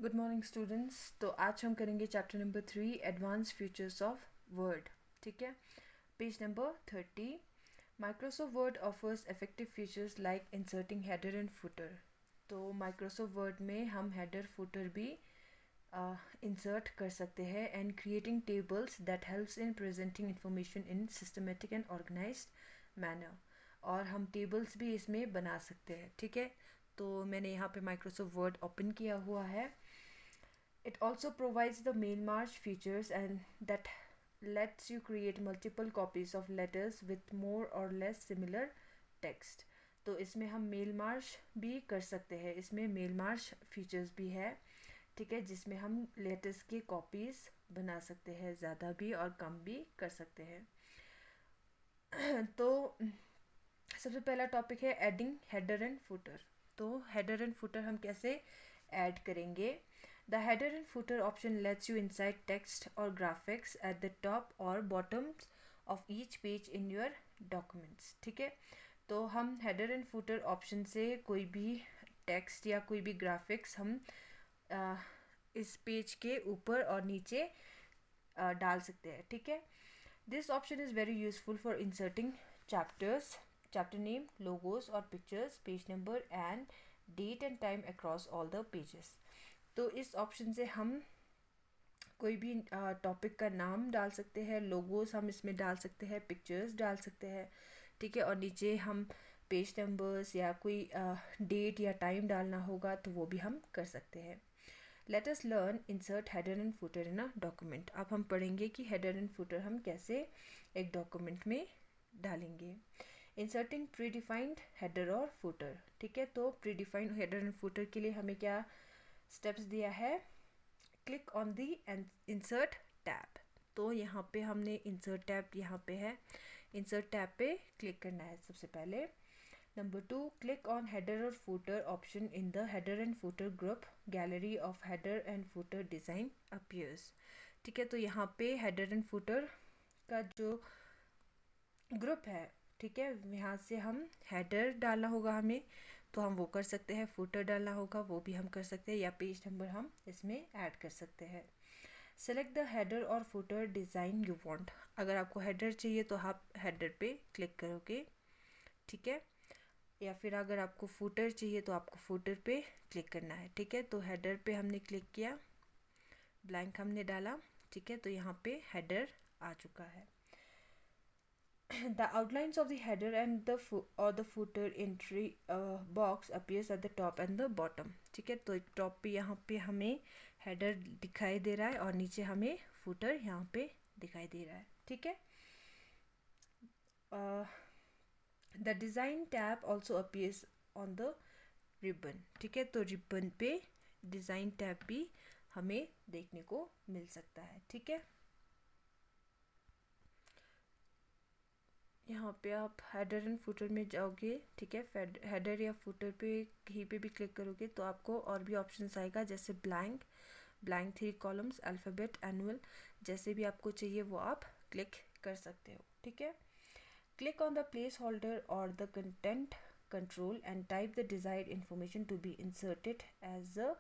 Good morning students. तो आज हम करेंगे chapter number 3 advance features of Word. ठीक है, page number 30। Microsoft Word offers effective features like inserting header and footer. तो माइक्रोसॉफ्ट वर्ड में हम हेडर फुटर भी इंसर्ट कर सकते हैं and creating tables that helps in presenting information in systematic and organised manner. और हम टेबल्स भी इसमें बना सकते हैं। ठीक है, तो मैंने यहाँ पे माइक्रोसॉफ्ट वर्ड ओपन किया हुआ है। It also provides the mail merge features and that lets you create multiple copies of letters with more or less similar text। तो इसमें हम मेल मार्च भी कर सकते हैं, इसमें मेल मार्च फीचर्स भी है। ठीक है, जिसमें हम लेटर्स की कॉपीज बना सकते हैं, ज़्यादा भी और कम भी कर सकते हैं। तो सबसे पहला टॉपिक है एडिंग हेडर एंड फुटर। तो हेडर एंड फुटर हम कैसे ऐड करेंगे। The header and footer option let's you inside text और ग्राफिक्स एट द टॉप और bottom of each page in your documents. ठीक है, तो हम हेडर एंड फुटर ऑप्शन से कोई भी टेक्स्ट या कोई भी ग्राफिक्स हम इस पेज के ऊपर और नीचे डाल सकते हैं। ठीक है, this option is very useful for inserting chapters, chapter name, logos or pictures, page number and date and time across all the pages। तो इस ऑप्शन से हम कोई भी टॉपिक का नाम डाल सकते हैं, लोगोस हम इसमें डाल सकते हैं, पिक्चर्स डाल सकते हैं। ठीक है, और नीचे हम पेज नंबर्स या कोई डेट या टाइम डालना होगा तो वो भी हम कर सकते हैं। Let us learn insert header and footer in a document. अब हम पढ़ेंगे कि हेडर एंड फुटर हम कैसे एक डॉक्यूमेंट में डालेंगे। इंसर्टिंग प्री डिफाइंड हेडर और फुटर। ठीक है, तो pre defined header and footer के लिए हमें क्या स्टेप्स दिया है। Click on the insert tab. तो यहाँ पे हमने इंसर्ट टैब यहाँ पे है, इंसर्ट टैब पे क्लिक करना है सबसे पहले। नंबर 2, क्लिक ऑन हेडर और footer option in the header and footer group, gallery of header and footer design appears. ठीक है, तो यहाँ पे हेडर एंड फुटर का जो ग्रुप है, ठीक है, यहाँ से हम हेडर डालना होगा हमें, तो हम वो कर सकते हैं। फुटर डालना होगा वो भी हम कर सकते हैं, या पेज नंबर हम इसमें ऐड कर सकते हैं। सेलेक्ट द हेडर और फुटर डिज़ाइन यू वांट। अगर आपको हेडर चाहिए तो आप हेडर पे क्लिक करोगे। ठीक है, या फिर अगर आपको फुटर चाहिए तो आपको फुटर पे क्लिक करना है। ठीक है, तो हेडर पे हमने क्लिक किया, ब्लैंक हमने डाला। ठीक है, तो यहाँ पे हेडर आ चुका है। The outlines of the header and the footer entry box appears at the top and the bottom। ठीक है, तो टॉप पे यहाँ पे हमें हेडर दिखाई दे रहा है और नीचे हमें फुटर यहाँ पे दिखाई दे रहा है। ठीक है, the design tab also appears on the ribbon. ठीक है, तो रिबन पे डिज़ाइन टैब भी हमें देखने को मिल सकता है। ठीक है, यहाँ पे आप हेडर एंड फुटर में जाओगे। ठीक है, हेडर या फुटर पे कहीं पे भी क्लिक करोगे तो आपको और भी ऑप्शंस आएगा, जैसे ब्लैंक, 3 कॉलम्स, अल्फ़ाबेट, एनुअल, जैसे भी आपको चाहिए वो आप क्लिक कर सकते हो। ठीक है, click on the placeholder और the content control and type the desired information to be inserted as a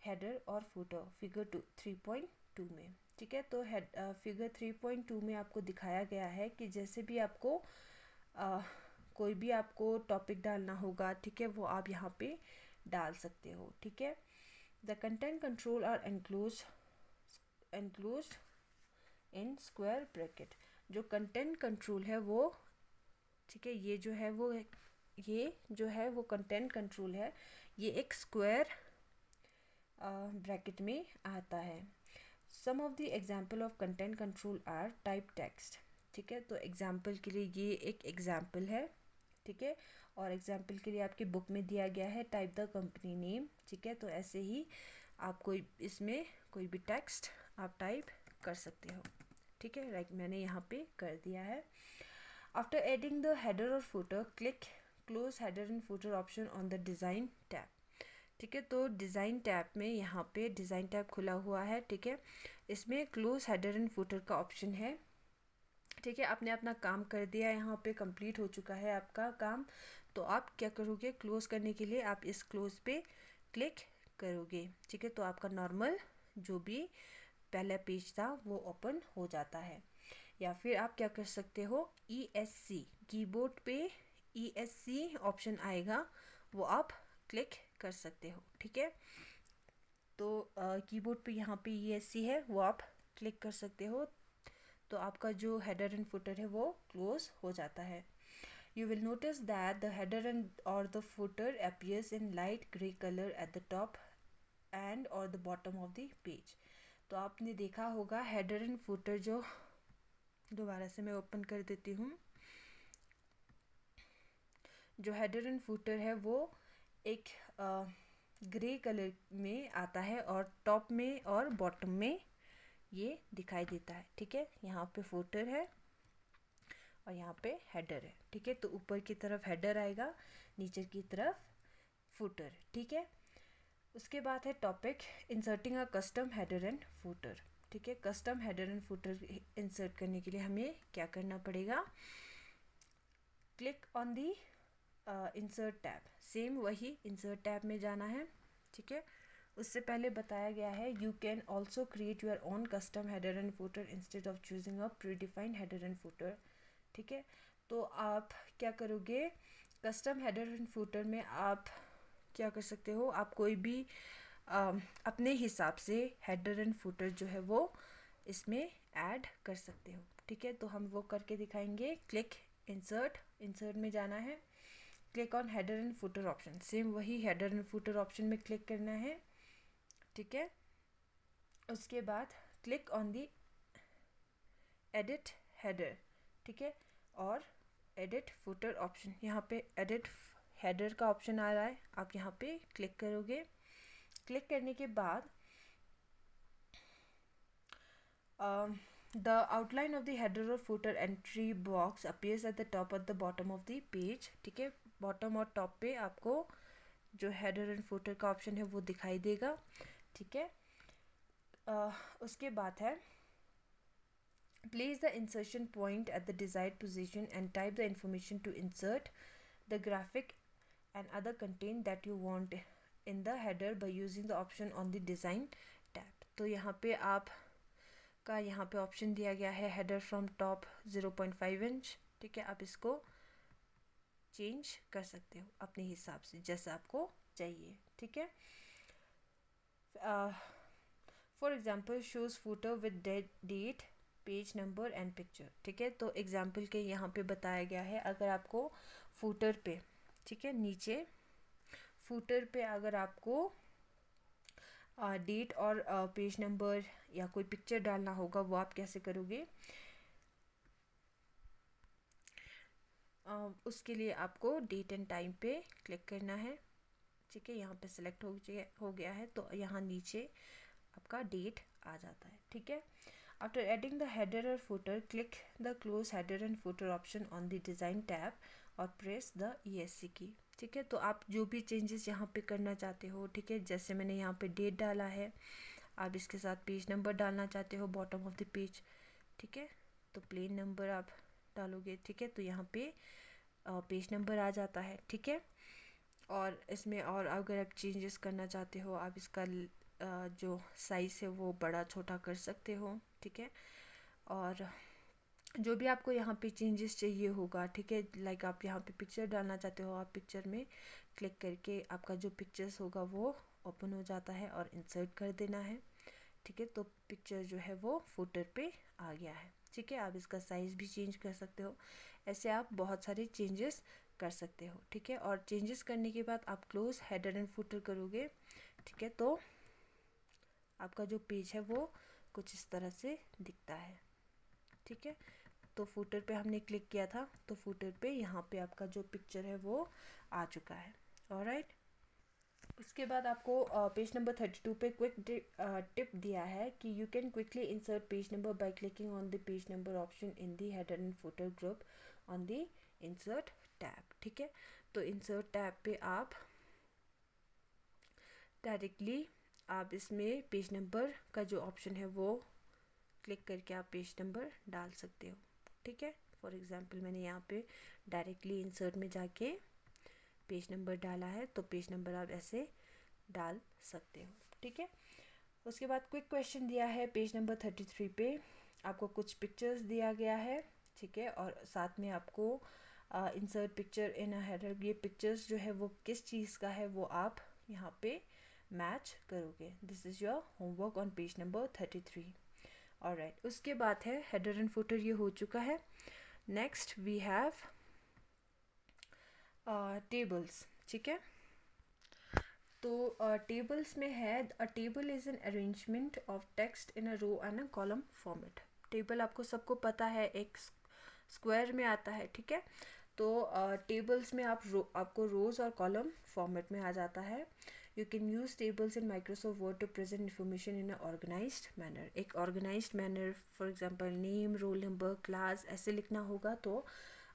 header और फुटर फिगर 3.2 में। ठीक है, तो फिगर 3.2 में आपको दिखाया गया है कि जैसे भी आपको कोई भी आपको टॉपिक डालना होगा, ठीक है, वो आप यहाँ पे डाल सकते हो। ठीक है, the content control are enclosed in square bracket. जो कंटेंट कंट्रोल है वो, ठीक है, ये जो है वो कंटेंट कंट्रोल है, ये एक स्क्वायर ब्रैकेट में आता है। Some of the example of content control are type text. ठीक है, तो एग्जाम्पल के लिए ये एक एग्जाम्पल है। ठीक है, और एग्जाम्पल के लिए आपकी बुक में दिया गया है टाइप द कंपनी नेम। ठीक है, तो ऐसे ही आप कोई इसमें कोई भी टेक्स्ट आप टाइप कर सकते हो। ठीक है, लाइक मैंने यहाँ पे कर दिया है। आफ्टर एडिंग द हेडर और footer, click close header and footer option on the design tab. ठीक है, तो डिज़ाइन टैब में यहाँ पे डिज़ाइन टैब खुला हुआ है। ठीक है, इसमें क्लोज हेडर एंड फुटर का ऑप्शन है। ठीक है, आपने अपना काम कर दिया, यहाँ पे कंप्लीट हो चुका है आपका काम। तो आप क्या करोगे, क्लोज करने के लिए आप इस क्लोज पे क्लिक करोगे, ठीक है, तो आपका नॉर्मल जो भी पहला पेज था वो ओपन हो जाता है। या फिर आप क्या कर सकते हो, ESC कीबोर्ड पे ESC ऑप्शन आएगा, वो आप क्लिक कर सकते हो, ठीक है। तो कीबोर्ड पे यहाँ पे ESC है, वो आप क्लिक कर सकते हो, तो आपका जो हेडर एंड फुटर है वो क्लोज हो जाता है। You will notice that the header and or the footer appears in light gray color at the top and or the bottom of the page. तो आपने देखा होगा हेडर एंड फुटर जो, दोबारा से मैं ओपन कर देती हूँ, जो हेडर एंड फुटर है वो एक ग्रे कलर में आता है और टॉप में और बॉटम में ये दिखाई देता है, ठीक है। यहाँ पे फुटर है और यहाँ पे हेडर है, ठीक है। तो ऊपर की तरफ हेडर आएगा, नीचे की तरफ फुटर, ठीक है। उसके बाद है topic inserting a custom header and footer, ठीक है। Custom header and footer insert करने के लिए हमें क्या करना पड़ेगा, click on the insert tab, same वही इंसर्ट टैब में जाना है, ठीक है। उससे पहले बताया गया है you can also create your own custom header and footer instead of choosing a predefined header and footer, ठीक है। तो आप क्या करोगे, कस्टम हेडर एंड फुटर में आप क्या कर सकते हो, आप कोई भी अपने हिसाब से हेडर एंड फुटर जो है वो इसमें ऐड कर सकते हो, ठीक है। तो हम वो करके दिखाएंगे। क्लिक इंसर्ट, इंसर्ट में जाना है, click on header and footer option, same वही हेडर एंड फुटर ऑप्शन में क्लिक करना है, ठीक है। उसके बाद click on the edit header, ठीक है, और एडिट फुटर ऑप्शन, यहाँ पे एडिट हेडर का ऑप्शन आ रहा है, आप यहाँ पे क्लिक करोगे। क्लिक करने के बाद the outline of the header or footer entry box appears at the top at the bottom of the page, ठीक है। बॉटम और टॉप पे आपको जो हेडर एंड फुटर का ऑप्शन है वो दिखाई देगा, ठीक है। उसके बाद है place the insertion point at the desired position and type the information to insert the graphic and other content that you want in the header by using the option on the design tab। तो यहाँ पे आप का यहाँ पे option दिया गया है हेडर फ्रॉम टॉप 0.5 इंच, ठीक है। आप इसको चेंज कर सकते हो अपने हिसाब से जैसा आपको चाहिए, ठीक है। For example shows footer with date page number and picture, ठीक है। तो एग्जाम्पल के यहाँ पे बताया गया है, अगर आपको फुटर पे, ठीक है, नीचे फुटर पे अगर आपको डेट और पेज नंबर या कोई पिक्चर डालना होगा, वो आप कैसे करोगे, उसके लिए आपको डेट एंड टाइम पे क्लिक करना है, ठीक है। यहाँ पे सिलेक्ट हो गया है, तो यहाँ नीचे आपका डेट आ जाता है, ठीक है। आफ्टर एडिंग द हेडर और footer click the close header and footer option on the design tab और प्रेस द ESC की, ठीक है। तो आप जो भी चेंजेस यहाँ पे करना चाहते हो, ठीक है, जैसे मैंने यहाँ पे डेट डाला है, आप इसके साथ पेज नंबर डालना चाहते हो बॉटम ऑफ द पेज, ठीक है, तो प्लेन नंबर आप डालोगे, ठीक है। तो यहाँ पे पेज नंबर आ जाता है, ठीक है। और इसमें और अगर आप चेंजेस करना चाहते हो, आप इसका जो साइज़ है वो बड़ा छोटा कर सकते हो, ठीक है। और जो भी आपको यहाँ पे चेंजेस चाहिए होगा, ठीक है, लाइक आप यहाँ पे पिक्चर डालना चाहते हो, आप पिक्चर में क्लिक करके आपका जो पिक्चर्स होगा वो ओपन हो जाता है और इंसर्ट कर देना है, ठीक है। तो पिक्चर जो है वो फुटर पे आ गया है, ठीक है। आप इसका साइज़ भी चेंज कर सकते हो, ऐसे आप बहुत सारे चेंजेस कर सकते हो, ठीक है। और चेंजेस करने के बाद आप क्लोज हेडर एंड फुटर करोगे, ठीक है, तो आपका जो पेज है वो कुछ इस तरह से दिखता है, ठीक है। तो फुटर पे हमने क्लिक किया था, तो फुटर पे यहाँ पे आपका जो पिक्चर है वो आ चुका है, ऑलराइट। उसके बाद आपको पेज नंबर 32 पे क्विक टिप दिया है कि you can quickly insert page number by clicking on the page number option in the header and footer group on the insert tab, ठीक है। तो इंसर्ट टैब पे आप डायरेक्टली आप इसमें पेज नंबर का जो ऑप्शन है वो क्लिक करके आप पेज नंबर डाल सकते हो, ठीक है। फॉर एग्जांपल मैंने यहाँ पे डायरेक्टली इंसर्ट में जाके पेज नंबर डाला है, तो पेज नंबर आप ऐसे डाल सकते हो, ठीक है। उसके बाद क्विक क्वेश्चन दिया है पेज नंबर 33 पे, आपको कुछ पिक्चर्स दिया गया है, ठीक है, और साथ में आपको insert picture in a header, ये पिक्चर्स जो है वो किस चीज़ का है वो आप यहाँ पे मैच करोगे। This is your homework on page number 33। Alright, उसके बाद है हेडर एंड फुटर, ये हो चुका है। नेक्स्ट वी हैव टेबल्स, ठीक है। तो टेबल्स में है, a table is an arrangement of text in a row and a column format. Table आपको सबको पता है एक स्क्वायर में आता है, ठीक है। तो टेबल्स में आपको रोज और कॉलम फॉर्मेट में आ जाता है। You can use tables in Microsoft Word to present information in a organized manner. एक organized manner, for example name, roll number, class ऐसे लिखना होगा तो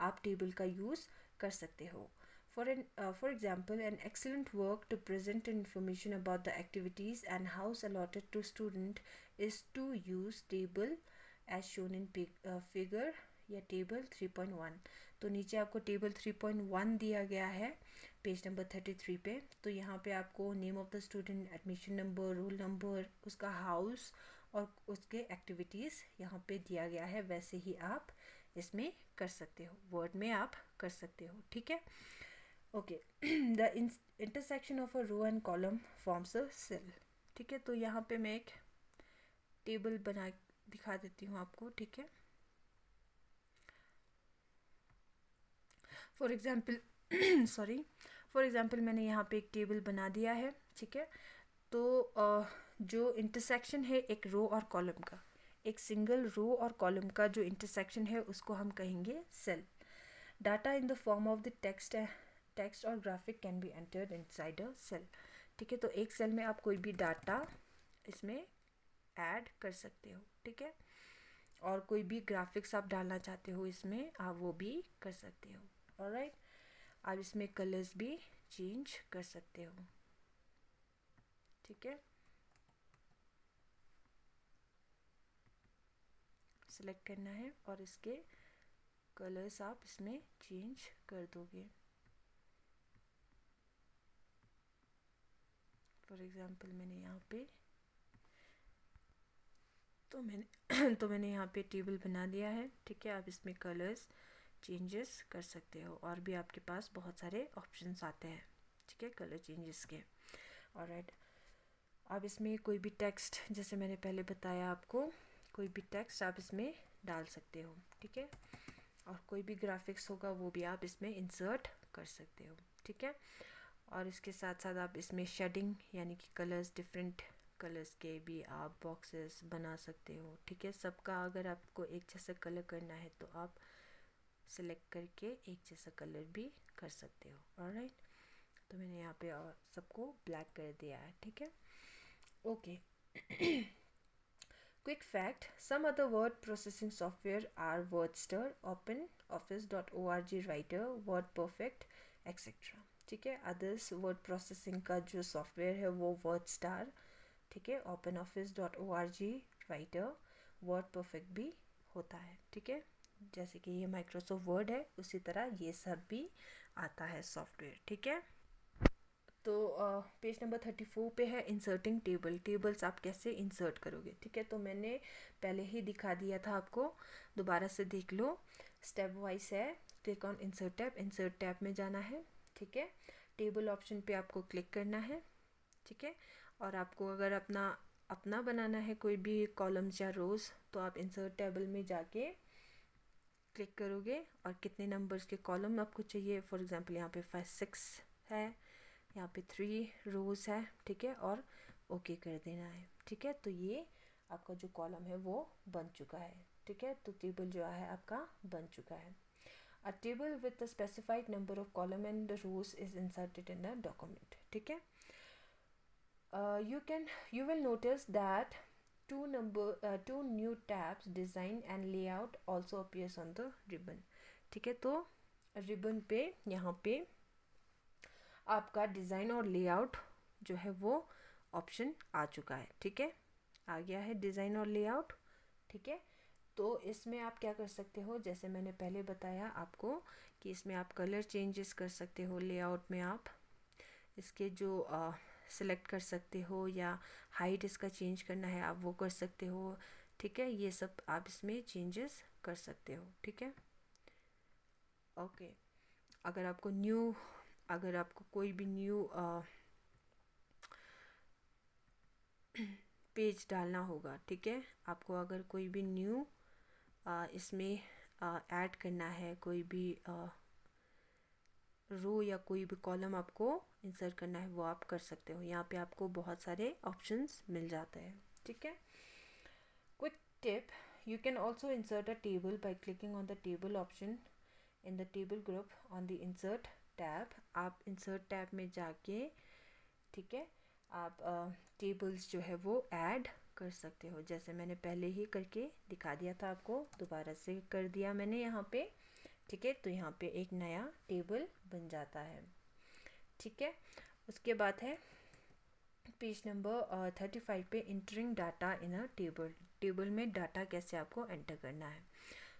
आप टेबल का यूज़ कर सकते हो। For example, an excellent work to present information about the activities and hours allotted to student is to use table as shown in figure या टेबल 3.1। तो नीचे आपको टेबल 3.1 दिया गया है पेज नंबर 33 पे। तो यहाँ पे आपको name of the student, admission number, roll number, उसका हाउस और उसके एक्टिविटीज़ यहाँ पे दिया गया है, वैसे ही आप इसमें कर सकते हो, वर्ड में आप कर सकते हो, ठीक है। Okay, the intersection of a row and column forms a cell, ठीक है। तो यहाँ पे मैं एक टेबल बना दिखा देती हूँ आपको, ठीक है। For example sorry, for example मैंने यहाँ पे एक टेबल बना दिया है, ठीक है। तो जो इंटरसेक्शन है एक रो और कॉलम का, एक सिंगल रो और कॉलम का जो इंटरसेक्शन है उसको हम कहेंगे cell. Data in the form of the text और graphic can be entered inside a cell, ठीक है। तो एक सेल में आप कोई भी डाटा इसमें ऐड कर सकते हो, ठीक है। और कोई भी ग्राफिक्स आप डालना चाहते हो इसमें, आप वो भी कर सकते हो। ऑलराइट, आप इसमें कलर्स भी चेंज कर सकते हो, ठीक है। सेलेक्ट करना है और इसके कलर्स आप इसमें चेंज कर दोगे। फॉर एग्जांपल मैंने यहाँ पे तो मैंने यहाँ पे टेबल बना दिया है, ठीक है। आप इसमें कलर्स चेंजेस कर सकते हो और भी आपके पास बहुत सारे ऑप्शंस आते हैं, ठीक है, कलर चेंजेस के। ऑलराइट, आप इसमें कोई भी टेक्स्ट, जैसे मैंने पहले बताया आपको, कोई भी टेक्स्ट आप इसमें डाल सकते हो, ठीक है। और कोई भी ग्राफिक्स होगा वो भी आप इसमें इंसर्ट कर सकते हो, ठीक है। और इसके साथ साथ आप इसमें शेडिंग यानी कि कलर्स, डिफरेंट कलर्स के भी आप बॉक्सेस बना सकते हो, ठीक है। सबका अगर आपको एक जैसा कलर करना है तो आप सेलेक्ट करके एक जैसा कलर भी कर सकते हो। ऑलराइट, तो मैंने यहाँ पे सबको ब्लैक कर दिया है, ठीक है। Okay, quick fact, some other word processing software are WordStar, OpenOffice.org Writer, WordPerfect, etc. ठीक है। अदर्स वर्ड प्रोसेसिंग का जो सॉफ्टवेयर है वो WordStar, ठीक है, OpenOffice.org राइटर, WordPerfect भी होता है, ठीक है। जैसे कि ये माइक्रोसॉफ्ट वर्ड है उसी तरह ये सब भी आता है सॉफ्टवेयर, ठीक है। तो पेज नंबर 34 पे है इंसर्टिंग टेबल। टेबल्स आप कैसे इंसर्ट करोगे, ठीक है। तो मैंने पहले ही दिखा दिया था आपको, दोबारा से देख लो, स्टेप वाइज है। क्लिक ऑन इंसर्ट टैब में जाना है, ठीक है। टेबल ऑप्शन पे आपको क्लिक करना है, ठीक है। और आपको अगर अपना अपना बनाना है कोई भी कॉलम्स या रोज़, तो आप इंसर्ट टेबल में जाके क्लिक करोगे और कितने नंबर्स के कॉलम आपको चाहिए, फॉर एग्जांपल यहाँ पे 5 6 है, यहाँ पे 3 रोज है, ठीक है, और ओके कर देना है, ठीक है। तो ये आपका जो कॉलम है वो बन चुका है, ठीक है। तो टेबल जो है आपका बन चुका है। A table with a specified number of column and rows is inserted in a document, ठीक है। You will notice that two new tabs, design and layout, also appears on the ribbon, ठीक है। तो रिबन पे यहाँ पे आपका design और लेआउट जो है वो ऑप्शन आ चुका है, ठीक है, आ गया है डिज़ाइन और लेआउट, ठीक है। तो इसमें आप क्या कर सकते हो, जैसे मैंने पहले बताया आपको कि इसमें आप कलर चेंजेस कर सकते हो, लेआउट में आप इसके जो सिलेक्ट कर सकते हो, या हाइट इसका चेंज करना है आप वो कर सकते हो, ठीक है। ये सब आप इसमें चेंजेस कर सकते हो, ठीक है। ओके, अगर आपको कोई भी न्यू पेज डालना होगा, ठीक है, आपको अगर कोई भी न्यू इसमें ऐड करना है, कोई भी रो या कोई भी कॉलम आपको इंसर्ट करना है, वो आप कर सकते हो। यहाँ पे आपको बहुत सारे ऑप्शंस मिल जाते हैं, ठीक है। Quick tip, you can also insert a table by clicking on the table option in the table group on the insert tab। आप insert tab में जाके, ठीक है, आप टेबल्स जो है वो ऐड कर सकते हो, जैसे मैंने पहले ही करके दिखा दिया था आपको, दोबारा से कर दिया मैंने यहाँ पे, ठीक है। तो यहाँ पे एक नया टेबल बन जाता है, ठीक है। उसके बाद है पेज नंबर 35 पे entering data in a table. Table में डाटा कैसे आपको एंटर करना है,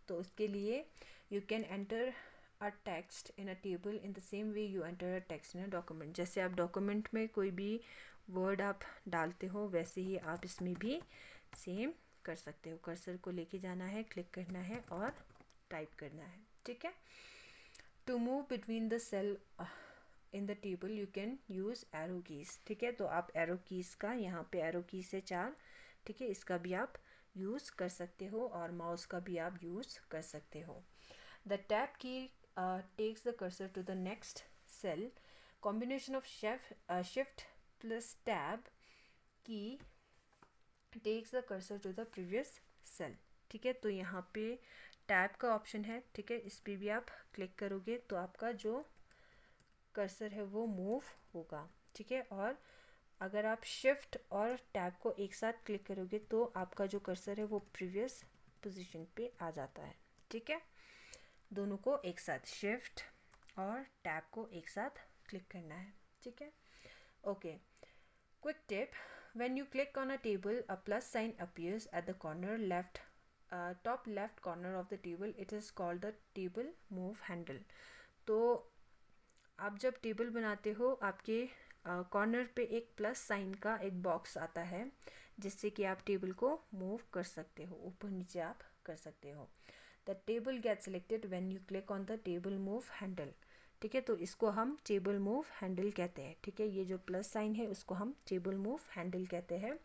तो उसके लिए you can enter a text in a table in the same way you enter a text in a document. जैसे आप डॉक्यूमेंट में कोई भी वर्ड आप डालते हो, वैसे ही आप इसमें भी सेम कर सकते हो। कर्सर को लेके जाना है, क्लिक करना है और टाइप करना है, ठीक है। To move between the cell in the table you can use arrow keys, ठीक है। तो आप एरो कीज़ का, यहाँ पे एरो कीज से 4, ठीक है, इसका भी आप यूज़ कर सकते हो, और माउस का भी आप यूज़ कर सकते हो। The tab key takes the cursor to the next cell. Combination of shift plus tab key takes the cursor to the previous cell, ठीक है। तो यहाँ पे टैब का ऑप्शन है, ठीक है, इस पर भी आप क्लिक करोगे तो आपका जो कर्सर है वो मूव होगा, ठीक है। और अगर आप शिफ्ट और टैब को एक साथ क्लिक करोगे तो आपका जो कर्सर है वो प्रीवियस पोजीशन पे आ जाता है, ठीक है। दोनों को एक साथ, शिफ्ट और टैब को एक साथ क्लिक करना है, ठीक है। Okay, quick tip, when you click on a table a plus sign appears at the corner left top left corner of the table, it is called the table move handle. तो आप जब table बनाते हो, आपके corner पे एक plus sign का एक बॉक्स आता है, जिससे कि आप टेबल को मूव कर सकते हो, ऊपर नीचे आप कर सकते हो। The table get selected when you click on the table move handle, ठीक है। तो इसको हम टेबल मूव हैंडल कहते हैं, ठीक है। ये जो प्लस साइन है उसको हम टेबल मूव हैंडल कहते हैं।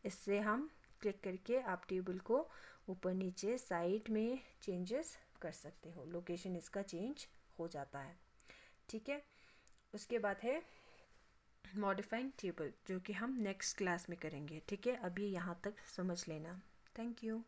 इससे हम क्लिक करके आप टेबल को ऊपर नीचे साइड में चेंजेस कर सकते हो, लोकेशन इसका चेंज हो जाता है, ठीक है। उसके बाद है मॉडिफाइंग टेबल, जो कि हम नेक्स्ट क्लास में करेंगे, ठीक है। अभी यहाँ तक समझ लेना। Thank you.